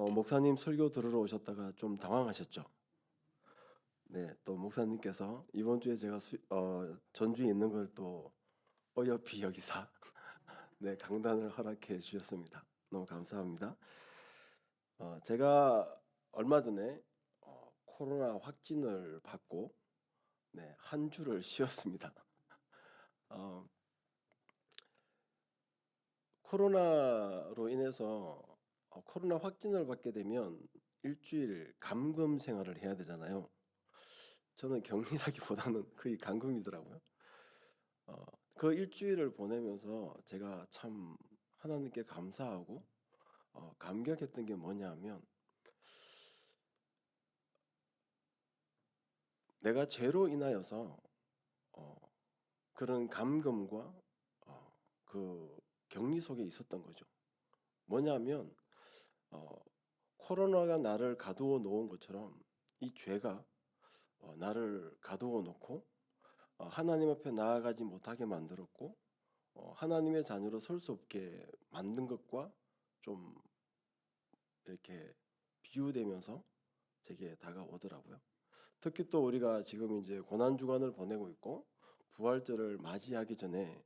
목사님 설교 들으러 오셨다가 좀 당황하셨죠? 네, 또 목사님께서 이번 주에 제가 전주에 있는 걸 또 어여삐 여기사 네, 강단을 허락해 주셨습니다. 너무 감사합니다. 제가 얼마 전에 코로나 확진을 받고 네, 한 주를 쉬었습니다. 어, 코로나로 인해서 코로나 확진을 받게 되면 일주일 감금 생활을 해야 되잖아요. 저는 격리라기보다는 거의 감금이더라고요. 어, 그 일주일을 보내면서 제가 참 하나님께 감사하고 감격했던 게 뭐냐면 내가 죄로 인하여서 어, 그런 감금과 그 격리 속에 있었던 거죠. 뭐냐면 어, 코로나가 나를 가두어 놓은 것처럼 이 죄가 나를 가두어 놓고 하나님 앞에 나아가지 못하게 만들었고 하나님의 자녀로 설 수 없게 만든 것과 좀 이렇게 비유되면서 제게 다가오더라고요. 특히 또 우리가 지금 이제 고난 주간을 보내고 있고 부활절을 맞이하기 전에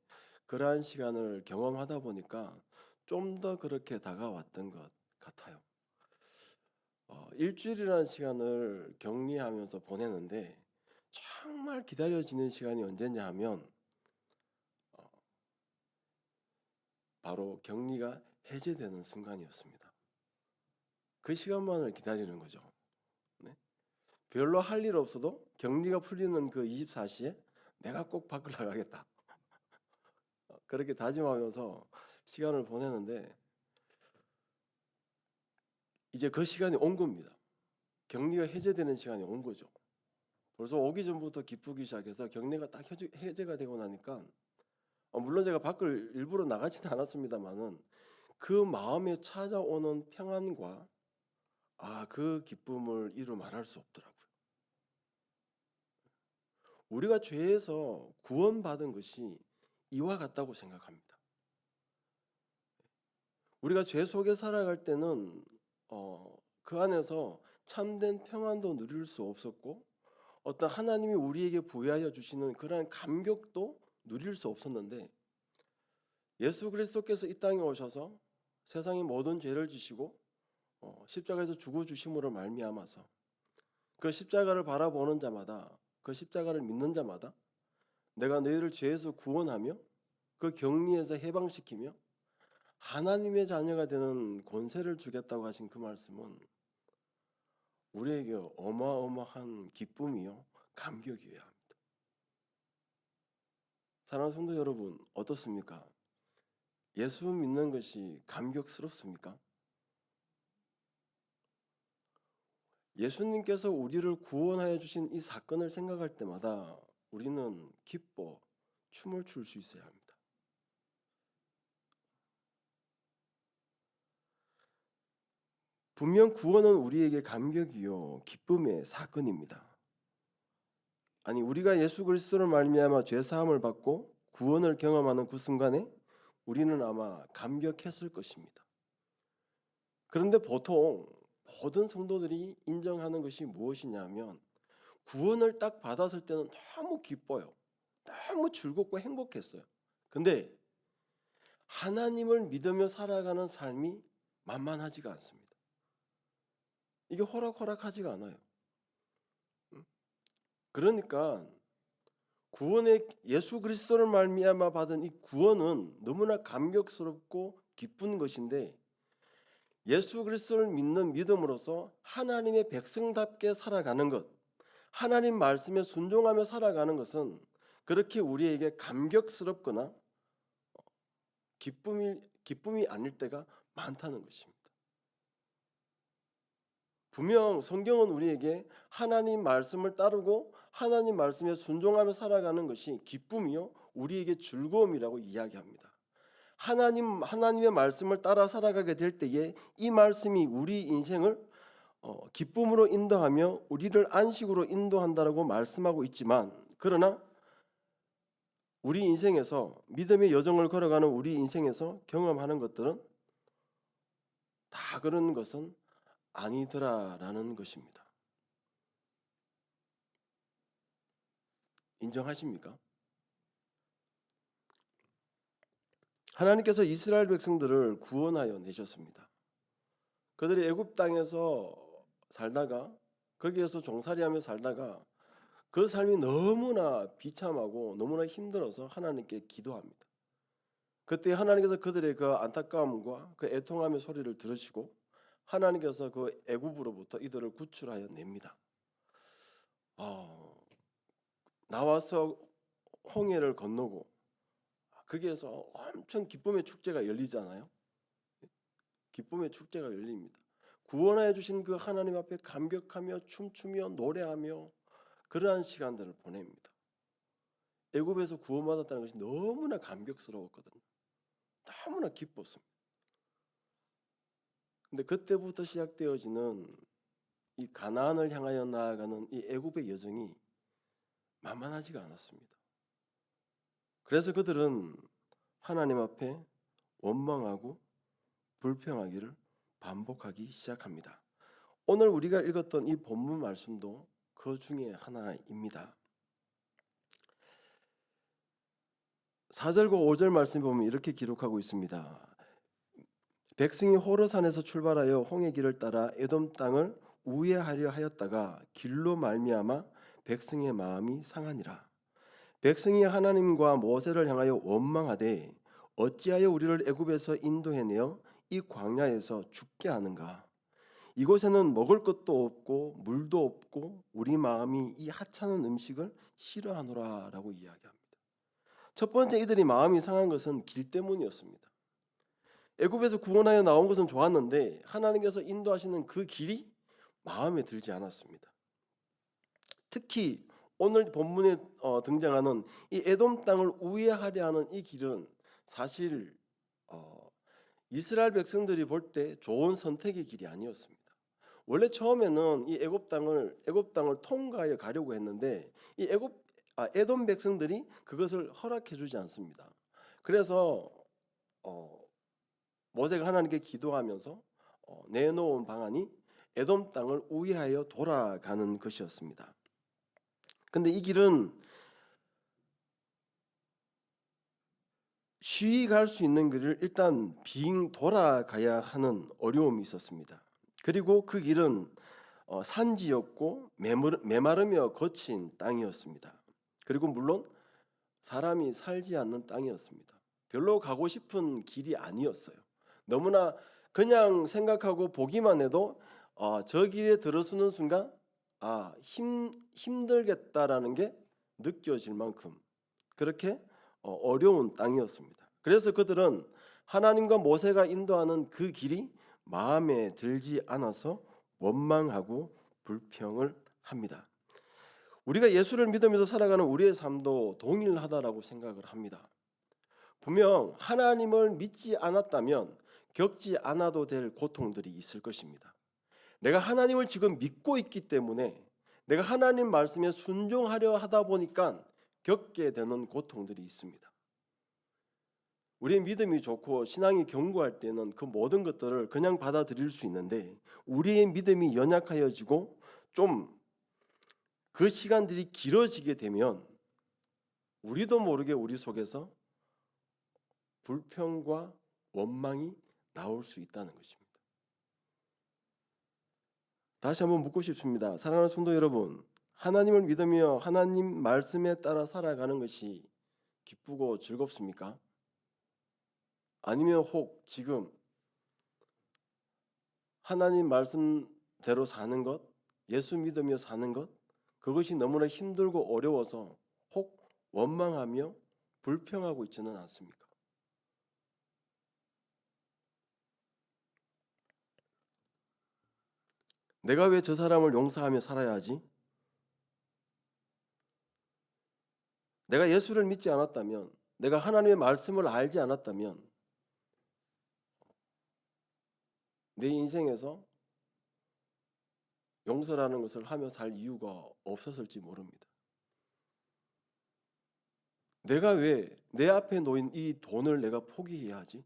그러한 시간을 경험하다 보니까 좀 더 그렇게 다가왔던 것 같아요. 일주일이라는 시간을 격리하면서 보내는데 정말 기다려지는 시간이 언제냐 하면 바로 격리가 해제되는 순간이었습니다. 그 시간만을 기다리는 거죠. 네? 별로 할 일 없어도 격리가 풀리는 그 24시에 내가 꼭 밖을 나가겠다. 그렇게 다짐하면서 시간을 보내는데 이제 그 시간이 온 겁니다. 격리가 해제되는 시간이 온 거죠. 벌써 오기 전부터 기쁘기 시작해서 격리가 딱 해제가 되고 나니까 물론 제가 밖을 일부러 나가지는 않았습니다만은 그 마음에 찾아오는 평안과 그 기쁨을 이루 말할 수 없더라고요. 우리가 죄에서 구원받은 것이 이와 같다고 생각합니다. 우리가 죄 속에 살아갈 때는 그 안에서 참된 평안도 누릴 수 없었고 어떤 하나님이 우리에게 부여하여 주시는 그러한 감격도 누릴 수 없었는데 예수 그리스도께서 이 땅에 오셔서 세상의 모든 죄를 지시고 십자가에서 죽어 주심으로 말미암아서 그 십자가를 바라보는 자마다 그 십자가를 믿는 자마다 내가 너희를 죄에서 구원하며 그 격리에서 해방시키며 하나님의 자녀가 되는 권세를 주겠다고 하신 그 말씀은 우리에게 어마어마한 기쁨이요 감격이어야 합니다. 사랑하는 성도 여러분, 어떻습니까? 예수 믿는 것이 감격스럽습니까? 예수님께서 우리를 구원하여 주신 이 사건을 생각할 때마다 우리는 기뻐 춤을 출 수 있어야 합니다. 분명 구원은 우리에게 감격이요 기쁨의 사건입니다. 아니 우리가 예수 그리스도를 말미암아 죄 사함을 받고 구원을 경험하는 그 순간에 우리는 아마 감격했을 것입니다. 그런데 보통 모든 성도들이 인정하는 것이 무엇이냐면 구원을 딱 받았을 때는 너무 기뻐요. 너무 즐겁고 행복했어요. 근데 하나님을 믿으며 살아가는 삶이 만만하지가 않습니다. 이게 호락호락하지가 않아요. 그러니까 구원의 예수 그리스도를 말미암아 받은 이 구원은 너무나 감격스럽고 기쁜 것인데 예수 그리스도를 믿는 믿음으로써 하나님의 백성답게 살아가는 것, 하나님 말씀에 순종하며 살아가는 것은 그렇게 우리에게 감격스럽거나 기쁨이 아닐 때가 많다는 것입니다. 분명 성경은 우리에게 하나님 말씀을 따르고 하나님 말씀에 순종하며 살아가는 것이 기쁨이요 우리에게 즐거움이라고 이야기합니다. 하나님의 말씀을 따라 살아가게 될 때에 이 말씀이 우리 인생을 기쁨으로 인도하며 우리를 안식으로 인도한다라고 말씀하고 있지만 그러나 우리 인생에서 믿음의 여정을 걸어가는 우리 인생에서 경험하는 것들은 다 그런 것은 아니더라라는 것입니다. 인정하십니까? 하나님께서 이스라엘 백성들을 구원하여 내셨습니다. 그들이 애굽 땅에서 살다가 거기에서 종살이하며 살다가 그 삶이 너무나 비참하고 너무나 힘들어서 하나님께 기도합니다. 그때 하나님께서 그들의 그 안타까움과 그 애통함의 소리를 들으시고 하나님께서 그 애굽으로부터 이들을 구출하여 냅니다. 나와서 홍해를 건너고 거기에서 엄청 기쁨의 축제가 열리잖아요. 기쁨의 축제가 열립니다. 구원하여 주신 그 하나님 앞에 감격하며 춤추며 노래하며 그러한 시간들을 보냅니다. 애굽에서 구원받았다는 것이 너무나 감격스러웠거든요. 너무나 기뻤습니다. 근데 그때부터 시작되어지는 이 가나안을 향하여 나아가는 이 애굽의 여정이 만만하지가 않았습니다. 그래서 그들은 하나님 앞에 원망하고 불평하기를 반복하기 시작합니다. 오늘 우리가 읽었던 이 본문 말씀도 그 중에 하나입니다. 4절과 5절 말씀 보면 이렇게 기록하고 있습니다. 백성이 호르산에서 출발하여 홍해 길을 따라 에돔 땅을 우회하려 하였다가 길로 말미암아 백성의 마음이 상하니라. 백성이 하나님과 모세를 향하여 원망하되 어찌하여 우리를 애굽에서 인도해내어 이 광야에서 죽게 하는가? 이곳에는 먹을 것도 없고 물도 없고 우리 마음이 이 하찮은 음식을 싫어하노라라고 이야기합니다. 첫 번째 이들이 마음이 상한 것은 길 때문이었습니다. 애굽에서 구원하여 나온 것은 좋았는데 하나님께서 인도하시는 그 길이 마음에 들지 않았습니다. 특히 오늘 본문에 등장하는 이 에돔 땅을 우회하려 하는 이 길은 사실 이스라엘 백성들이 볼 때 좋은 선택의 길이 아니었습니다. 원래 처음에는 이 애굽 땅을 통과하여 가려고 했는데 이 에돔 백성들이 그것을 허락해 주지 않습니다. 그래서 모세가 하나님께 기도하면서 내놓은 방안이 에돔 땅을 우회하여 돌아가는 것이었습니다. 근데 이 길은 쉬이 갈 수 있는 길을 일단 빙 돌아가야 하는 어려움이 있었습니다. 그리고 그 길은 산지였고 메마르며 거친 땅이었습니다. 그리고 물론 사람이 살지 않는 땅이었습니다. 별로 가고 싶은 길이 아니었어요. 너무나 그냥 생각하고 보기만 해도 저 길에 들어서는 순간 힘들겠다라는 게 느껴질 만큼 그렇게 어려운 땅이었습니다. 그래서 그들은 하나님과 모세가 인도하는 그 길이 마음에 들지 않아서 원망하고 불평을 합니다. 우리가 예수를 믿으면서 살아가는 우리의 삶도 동일하다라고 생각을 합니다. 분명 하나님을 믿지 않았다면 겪지 않아도 될 고통들이 있을 것입니다. 내가 하나님을 지금 믿고 있기 때문에 내가 하나님 말씀에 순종하려 하다 보니까 겪게 되는 고통들이 있습니다. 우리의 믿음이 좋고 신앙이 견고할 때는 그 모든 것들을 그냥 받아들일 수 있는데 우리의 믿음이 연약하여지고 좀 그 시간들이 길어지게 되면 우리도 모르게 우리 속에서 불평과 원망이 나올 수 있다는 것입니다. 다시 한번 묻고 싶습니다. 사랑하는 성도 여러분, 하나님을 믿으며 하나님 말씀에 따라 살아가는 것이 기쁘고 즐겁습니까? 아니면 혹 지금 하나님 말씀대로 사는 것, 예수 믿으며 사는 것, 그것이 너무나 힘들고 어려워서 혹 원망하며 불평하고 있지는 않습니까? 내가 왜 저 사람을 용서하며 살아야 하지? 내가 예수를 믿지 않았다면, 내가 하나님의 말씀을 알지 않았다면 내 인생에서 용서라는 것을 하며 살 이유가 없었을지 모릅니다. 내가 왜 내 앞에 놓인 이 돈을 내가 포기해야 하지?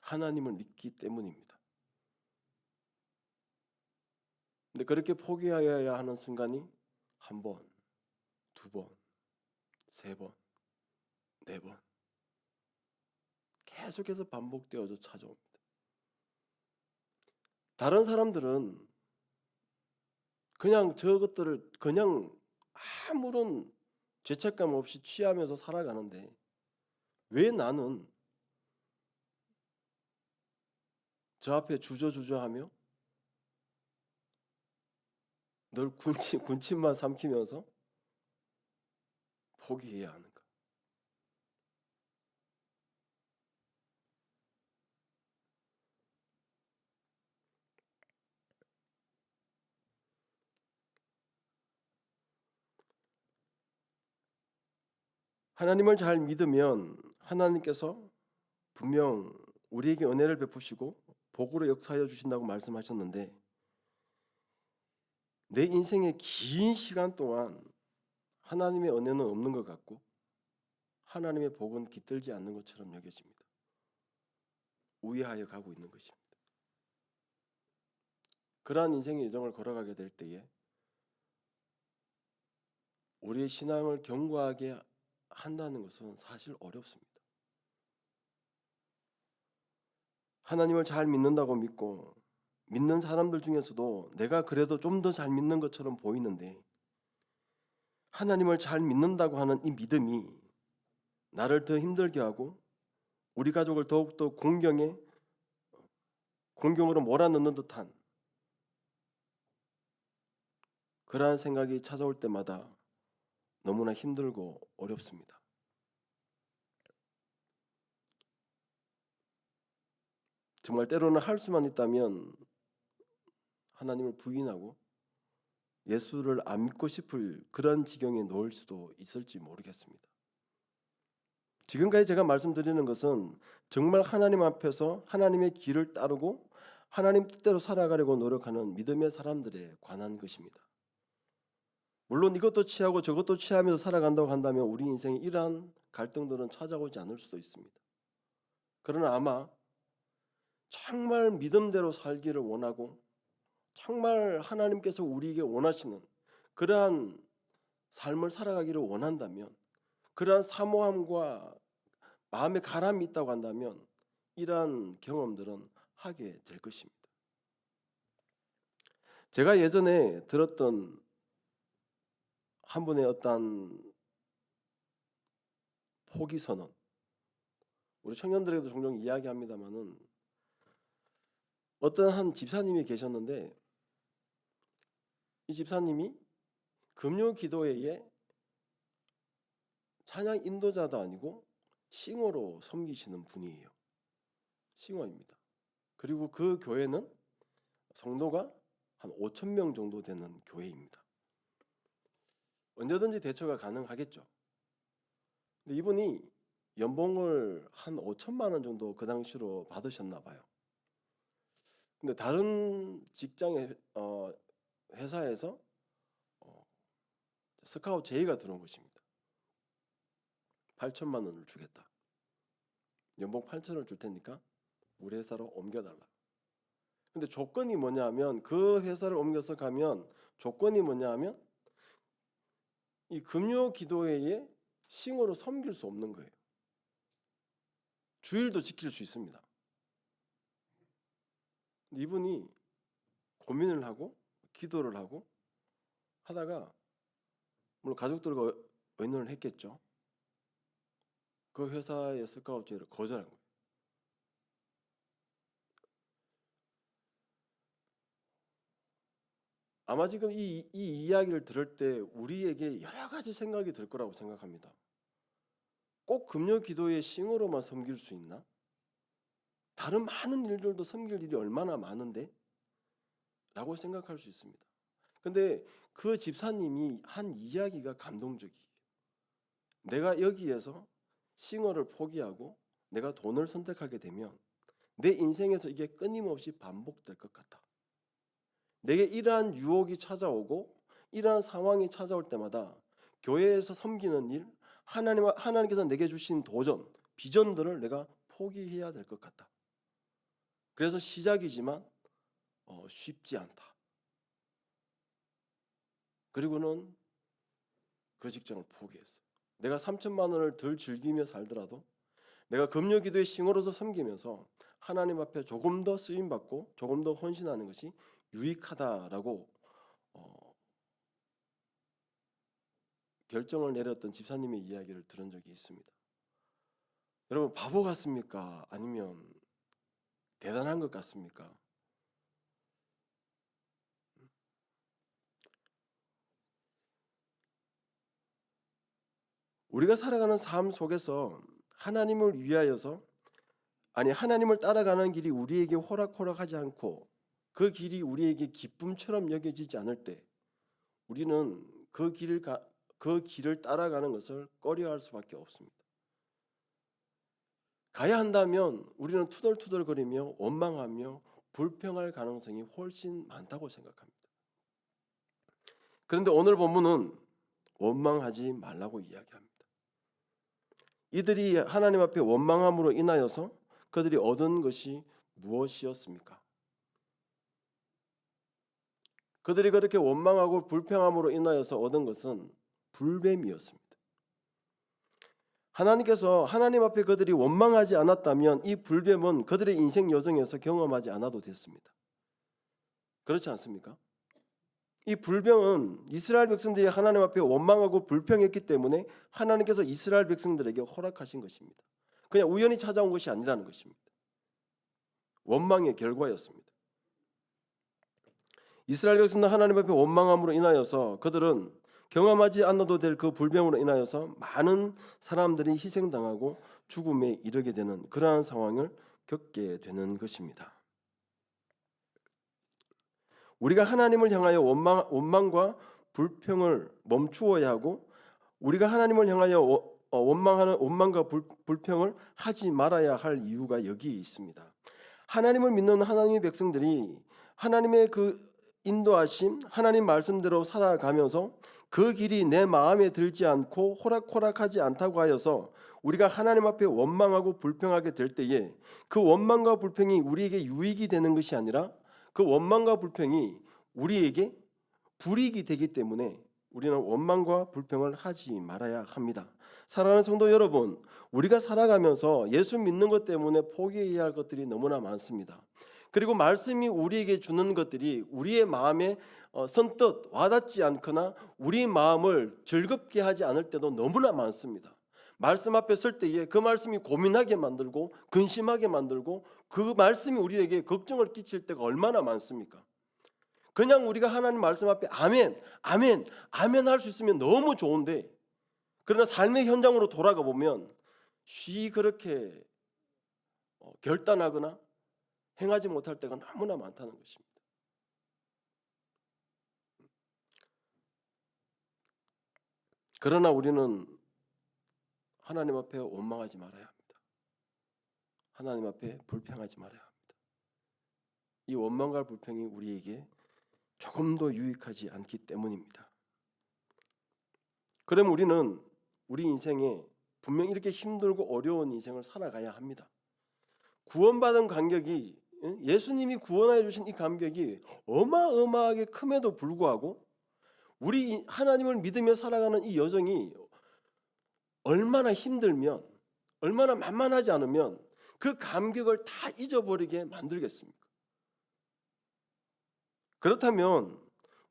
하나님을 믿기 때문입니다. 근데 그렇게 포기하여야 하는 순간이 한 번, 두 번, 세 번, 네 번 계속해서 반복되어져 찾아옵니다. 다른 사람들은 그냥 저것들을 그냥 아무런 죄책감 없이 취하면서 살아가는데 왜 나는 저 앞에 주저주저하며 늘 군침만 삼키면서 포기해야 하는가? 하나님을 잘 믿으면 하나님께서 분명 우리에게 은혜를 베푸시고 복으로 역사하여 주신다고 말씀하셨는데 내 인생의 긴 시간 동안 하나님의 은혜는 없는 것 같고 하나님의 복은 깃들지 않는 것처럼 여겨집니다. 우회하여 가고 있는 것입니다. 그러한 인생의 여정을 걸어가게 될 때에 우리의 신앙을 견고하게 한다는 것은 사실 어렵습니다. 하나님을 잘 믿는다고 믿고 믿는 사람들 중에서도 내가 그래도 좀 더 잘 믿는 것처럼 보이는데 하나님을 잘 믿는다고 하는 이 믿음이 나를 더 힘들게 하고 우리 가족을 더욱더 공경으로 몰아넣는 듯한 그러한 생각이 찾아올 때마다 너무나 힘들고 어렵습니다. 정말 때로는 할 수만 있다면 하나님을 부인하고 예수를 안 믿고 싶을 그런 지경에 놓을 수도 있을지 모르겠습니다. 지금까지 제가 말씀드리는 것은 정말 하나님 앞에서 하나님의 길을 따르고 하나님 뜻대로 살아가려고 노력하는 믿음의 사람들에 관한 것입니다. 물론 이것도 취하고 저것도 취하면서 살아간다고 한다면 우리 인생에 이러한 갈등들은 찾아오지 않을 수도 있습니다. 그러나 아마 정말 믿음대로 살기를 원하고 정말 하나님께서 우리에게 원하시는 그러한 삶을 살아가기를 원한다면 그러한 사모함과 마음의 가람이 있다고 한다면 이러한 경험들은 하게 될 것입니다. 제가 예전에 들었던 한 분의 어떤 포기 선언, 우리 청년들에게도 종종 이야기합니다마는 어떤 한 집사님이 계셨는데 이 집사님이 금요 기도회에 찬양 인도자도 아니고 싱어로 섬기시는 분이에요. 싱어입니다. 그리고 그 교회는 성도가 한 5천 명 정도 되는 교회입니다. 언제든지 대처가 가능하겠죠. 근데 이분이 연봉을 한 5천만 원 정도 그 당시로 받으셨나 봐요. 근데 다른 직장의 회사에서 스카웃 제의가 들어온 것입니다. 8천만 원을 주겠다. 연봉 8천을 줄 테니까 우리 회사로 옮겨달라. 근데 조건이 뭐냐면 그 회사를 옮겨서 가면 조건이 뭐냐면 이 금요 기도회에 싱어로 섬길 수 없는 거예요. 주일도 지킬 수 있습니다. 이분이 고민을 하고 기도를 하고 하다가 물론 가족들과 의논을 했겠죠. 그 회사의 스카우트 제의를 거절한 거예요. 아마 지금 이 이야기를 들을 때 우리에게 여러 가지 생각이 들 거라고 생각합니다. 꼭 금요 기도의 싱어로만 섬길 수 있나? 다른 많은 일들도 섬길 일이 얼마나 많은데? 라고 생각할 수 있습니다. 근데 그 집사님이 한 이야기가 감동적이에요. 내가 여기에서 싱어를 포기하고 내가 돈을 선택하게 되면 내 인생에서 이게 끊임없이 반복될 것 같다. 내게 이러한 유혹이 찾아오고 이러한 상황이 찾아올 때마다 교회에서 섬기는 일, 하나님께서 내게 주신 도전, 비전들을 내가 포기해야 될 것 같다. 그래서 시작이지만 쉽지 않다. 그리고는 그 직장을 포기했어요. 내가 3천만 원을 덜 즐기며 살더라도 내가 금요기도의 싱어로서 섬기면서 하나님 앞에 조금 더 쓰임받고 조금 더 헌신하는 것이 유익하다라고 결정을 내렸던 집사님의 이야기를 들은 적이 있습니다. 여러분, 바보 같습니까? 아니면 대단한 것 같습니까? 우리가 살아가는 삶 속에서 하나님을 위하여서, 하나님을 따라가는 길이 우리에게 호락호락하지 않고 그 길이 우리에게 기쁨처럼 여겨지지 않을 때 우리는 그 길을 따라가는 것을 꺼려할 수밖에 없습니다. 가야 한다면 우리는 투덜투덜거리며 원망하며 불평할 가능성이 훨씬 많다고 생각합니다. 그런데 오늘 본문은 원망하지 말라고 이야기합니다. 이들이 하나님 앞에 원망함으로 인하여서 그들이 얻은 것이 무엇이었습니까? 그들이 그렇게 원망하고 불평함으로 인하여서 얻은 것은 불뱀이었습니다. 하나님께서 하나님 앞에 그들이 원망하지 않았다면 이 불뱀은 그들의 인생 여정에서 경험하지 않아도 됐습니다. 그렇지 않습니까? 이 불뱀은 이스라엘 백성들이 하나님 앞에 원망하고 불평했기 때문에 하나님께서 이스라엘 백성들에게 허락하신 것입니다. 그냥 우연히 찾아온 것이 아니라는 것입니다. 원망의 결과였습니다. 이스라엘 백성들 하나님 앞에 원망함으로 인하여서 그들은 경험하지 않아도 될 그 불병으로 인하여서 많은 사람들이 희생당하고 죽음에 이르게 되는 그러한 상황을 겪게 되는 것입니다. 우리가 하나님을 향하여 원망과 불평을 멈추어야 하고 우리가 하나님을 향하여 원망과 불평을 하지 말아야 할 이유가 여기에 있습니다. 하나님을 믿는 하나님의 백성들이 하나님의 그 인도하심, 하나님 말씀대로 살아가면서 그 길이 내 마음에 들지 않고 호락호락하지 않다고 하여서 우리가 하나님 앞에 원망하고 불평하게 될 때에 그 원망과 불평이 우리에게 유익이 되는 것이 아니라 그 원망과 불평이 우리에게 불이익이 되기 때문에 우리는 원망과 불평을 하지 말아야 합니다. 사랑하는 성도 여러분, 우리가 살아가면서 예수 믿는 것 때문에 포기해야 할 것들이 너무나 많습니다. 그리고 말씀이 우리에게 주는 것들이 우리의 마음에 선뜻 와닿지 않거나 우리 마음을 즐겁게 하지 않을 때도 너무나 많습니다. 말씀 앞에 설 때에 그 말씀이 고민하게 만들고 근심하게 만들고 그 말씀이 우리에게 걱정을 끼칠 때가 얼마나 많습니까? 그냥 우리가 하나님 말씀 앞에 아멘, 아멘, 아멘 할 수 있으면 너무 좋은데 그러나 삶의 현장으로 돌아가 보면 쉬 그렇게 결단하거나 행하지 못할 때가 너무나 많다는 것입니다. 그러나 우리는 하나님 앞에 원망하지 말아야 합니다. 하나님 앞에 불평하지 말아야 합니다. 이 원망과 불평이 우리에게 조금도 유익하지 않기 때문입니다. 그럼 우리는 우리 인생에 분명히 이렇게 힘들고 어려운 인생을 살아가야 합니다. 구원받은 감격이, 예수님이 구원하여 주신 이 감격이 어마어마하게 큼에도 불구하고 우리 하나님을 믿으며 살아가는 이 여정이 얼마나 힘들면, 얼마나 만만하지 않으면 그 감격을 다 잊어버리게 만들겠습니까? 그렇다면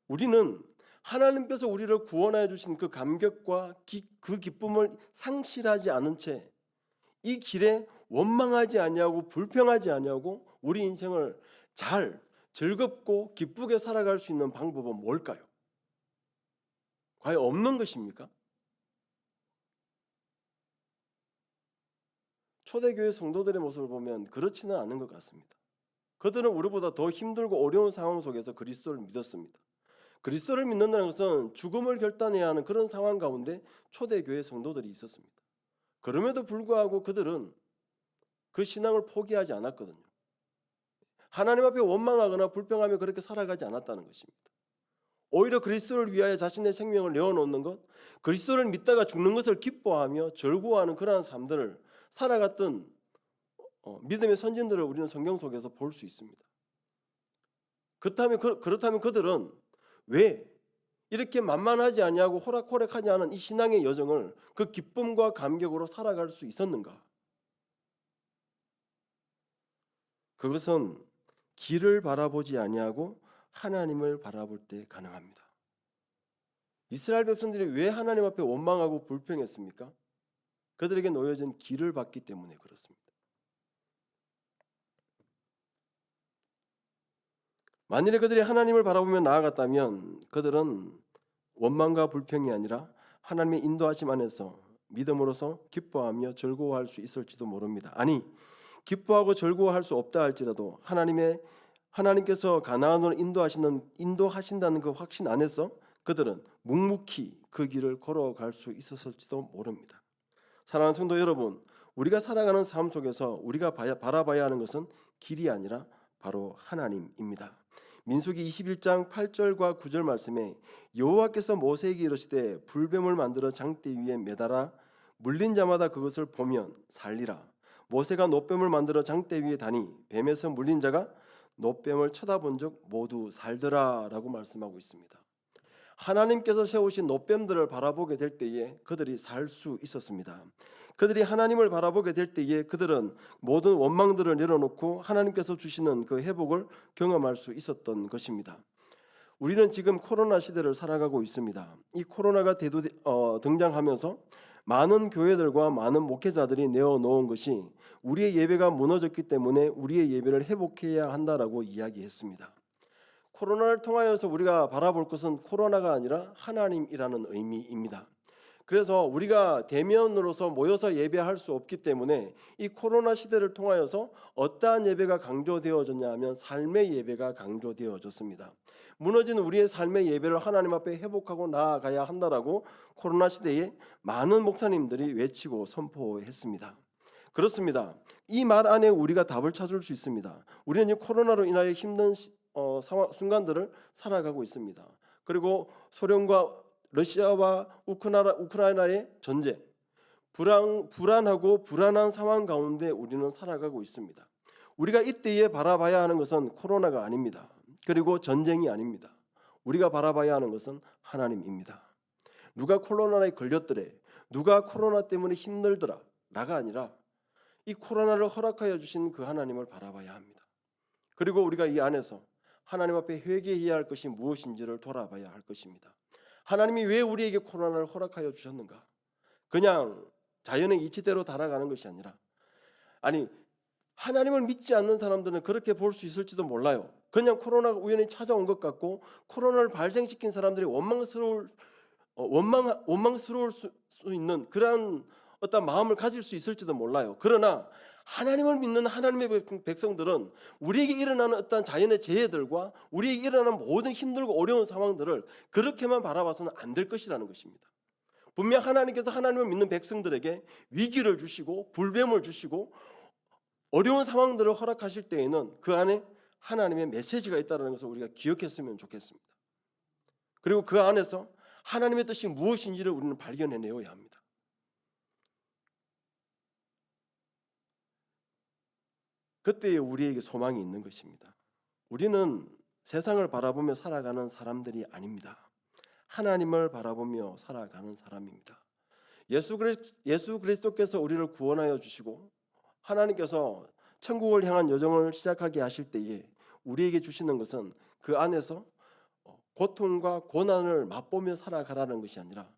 우리는 하나님께서 우리를 구원하여 주신 그 감격과 그 기쁨을 상실하지 않은 채 이 길에 원망하지 아니하고 불평하지 아니하고 우리 인생을 잘 즐겁고 기쁘게 살아갈 수 있는 방법은 뭘까요? 과연 없는 것입니까? 초대교회 성도들의 모습을 보면 그렇지는 않은 것 같습니다. 그들은 우리보다 더 힘들고 어려운 상황 속에서 그리스도를 믿었습니다. 그리스도를 믿는다는 것은 죽음을 결단해야 하는 그런 상황 가운데 초대교회 성도들이 있었습니다. 그럼에도 불구하고 그들은 그 신앙을 포기하지 않았거든요. 하나님 앞에 원망하거나 불평하며 그렇게 살아가지 않았다는 것입니다. 오히려 그리스도를 위하여 자신의 생명을 내어놓는 것, 그리스도를 믿다가 죽는 것을 기뻐하며 즐거워하는 그러한 삶들을 살아갔던 믿음의 선진들을 우리는 성경 속에서 볼 수 있습니다. 그렇다면 그들은 왜 이렇게 만만하지 아니하고 호락호락하지 않은 이 신앙의 여정을 그 기쁨과 감격으로 살아갈 수 있었는가? 그것은 길을 바라보지 아니하고 하나님을 바라볼 때 가능합니다. 이스라엘 백성들이 왜 하나님 앞에 원망하고 불평했습니까? 그들에게 놓여진 길을 봤기 때문에 그렇습니다. 만일에 그들이 하나님을 바라보며 나아갔다면 그들은 원망과 불평이 아니라 하나님의 인도하심 안에서 믿음으로서 기뻐하며 즐거워할 수 있을지도 모릅니다. 아니, 기뻐하고 즐거워할 수 없다 할지라도 하나님께서 가나안으로 인도하신다는 그 확신 안에서 그들은 묵묵히 그 길을 걸어갈 수 있었을지도 모릅니다. 사랑하는 성도 여러분, 우리가 살아가는 삶 속에서 우리가 바라봐야 하는 것은 길이 아니라 바로 하나님입니다. 민수기 21장 8절과 9절 말씀에 여호와께서 모세에게 이르시되 불뱀을 만들어 장대 위에 매달아 물린 자마다 그것을 보면 살리라. 모세가 놋뱀을 만들어 장대 위에 다니 뱀에서 물린 자가 놋뱀을 쳐다본 적 모두 살더라라고 말씀하고 있습니다. 하나님께서 세우신 놋뱀들을 바라보게 될 때에 그들이 살 수 있었습니다. 그들이 하나님을 바라보게 될 때에 그들은 모든 원망들을 내려놓고 하나님께서 주시는 그 회복을 경험할 수 있었던 것입니다. 우리는 지금 코로나 시대를 살아가고 있습니다. 이 코로나가 등장하면서 많은 교회들과 많은 목회자들이 내어놓은 것이 우리의 예배가 무너졌기 때문에 우리의 예배를 회복해야 한다라고 이야기했습니다. 코로나를 통하여서 우리가 바라볼 것은 코로나가 아니라 하나님이라는 의미입니다. 그래서 우리가 대면으로서 모여서 예배할 수 없기 때문에 이 코로나 시대를 통하여서 어떠한 예배가 강조되어졌냐 하면 삶의 예배가 강조되어졌습니다. 무너진 우리의 삶의 예배를 하나님 앞에 회복하고 나아가야 한다라고 코로나 시대에 많은 목사님들이 외치고 선포했습니다. 그렇습니다. 이 말 안에 우리가 답을 찾을 수 있습니다. 우리는 이 코로나로 인하여 힘든 순간들을 살아가고 있습니다. 그리고 소련과 러시아와 우크라이나의 전쟁, 불안하고 불안한 상황 가운데 우리는 살아가고 있습니다. 우리가 이때에 바라봐야 하는 것은 코로나가 아닙니다. 그리고 전쟁이 아닙니다. 우리가 바라봐야 하는 것은 하나님입니다. 누가 코로나에 걸렸더래, 누가 코로나 때문에 힘들더라 라가 아니라 이 코로나를 허락하여 주신 그 하나님을 바라봐야 합니다. 그리고 우리가 이 안에서 하나님 앞에 회개해야 할 것이 무엇인지를 돌아봐야 할 것입니다. 하나님이 왜 우리에게 코로나를 허락하여 주셨는가? 그냥 자연의 이치대로 달아가는 것이 아니라, 하나님을 믿지 않는 사람들은 그렇게 볼 수 있을지도 몰라요. 그냥 코로나가 우연히 찾아온 것 같고 코로나를 발생시킨 사람들이 원망스러울 수 있는 그러한 어떤 마음을 가질 수 있을지도 몰라요. 그러나 하나님을 믿는 하나님의 백성들은 우리에게 일어나는 어떤 자연의 재해들과 우리에게 일어나는 모든 힘들고 어려운 상황들을 그렇게만 바라봐서는 안 될 것이라는 것입니다. 분명 하나님께서 하나님을 믿는 백성들에게 위기를 주시고 불뱀을 주시고 어려운 상황들을 허락하실 때에는 그 안에 하나님의 메시지가 있다는 것을 우리가 기억했으면 좋겠습니다. 그리고 그 안에서 하나님의 뜻이 무엇인지를 우리는 발견해내어야 합니다. 그때에 우리에게 소망이 있는 것입니다. 우리는 세상을 바라보며 살아가는 사람들이 아닙니다. 하나님을 바라보며 살아가는 사람입니다. 예수 그리스도께서 우리를 구원하여 주시고 하나님께서 천국을 향한 여정을 시작하게 하실 때에 우리에게 주시는 것은 그 안에서 고통과 고난을 맛보며 살아가라는 것이 아니라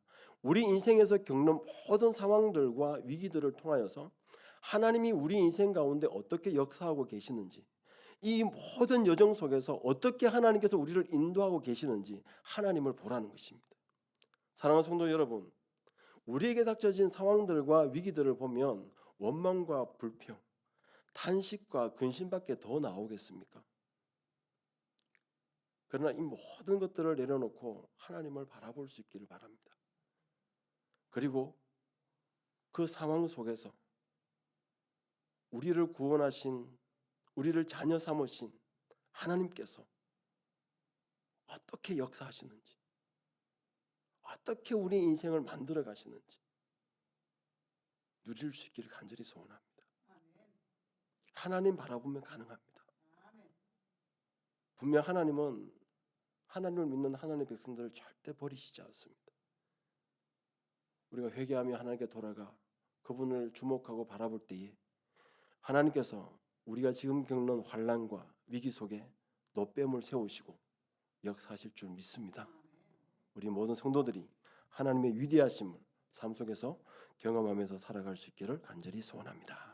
우리 인생에서 겪는 모든 상황들과 위기들을 통하여서 하나님이 우리 인생 가운데 어떻게 역사하고 계시는지, 이 모든 여정 속에서 어떻게 하나님께서 우리를 인도하고 계시는지 하나님을 보라는 것입니다. 사랑하는 성도 여러분, 우리에게 닥쳐진 상황들과 위기들을 보면 원망과 불평, 탄식과 근심밖에 더 나오겠습니까? 그러나 이 모든 것들을 내려놓고 하나님을 바라볼 수 있기를 바랍니다. 그리고 그 상황 속에서 우리를 구원하신, 우리를 자녀 삼으신 하나님께서 어떻게 역사하시는지, 어떻게 우리 인생을 만들어 가시는지 누릴 수 있기를 간절히 소원합니다. 하나님 바라보면 가능합니다. 분명 하나님은 하나님을 믿는 하나님의 백성들을 절대 버리시지 않습니다. 우리가 회개하며 하나님께 돌아가 그분을 주목하고 바라볼 때에 하나님께서 우리가 지금 겪는 환난과 위기 속에 노뱀을 세우시고 역사하실 줄 믿습니다. 우리 모든 성도들이 하나님의 위대하심을 삶 속에서 경험하면서 살아갈 수 있기를 간절히 소원합니다.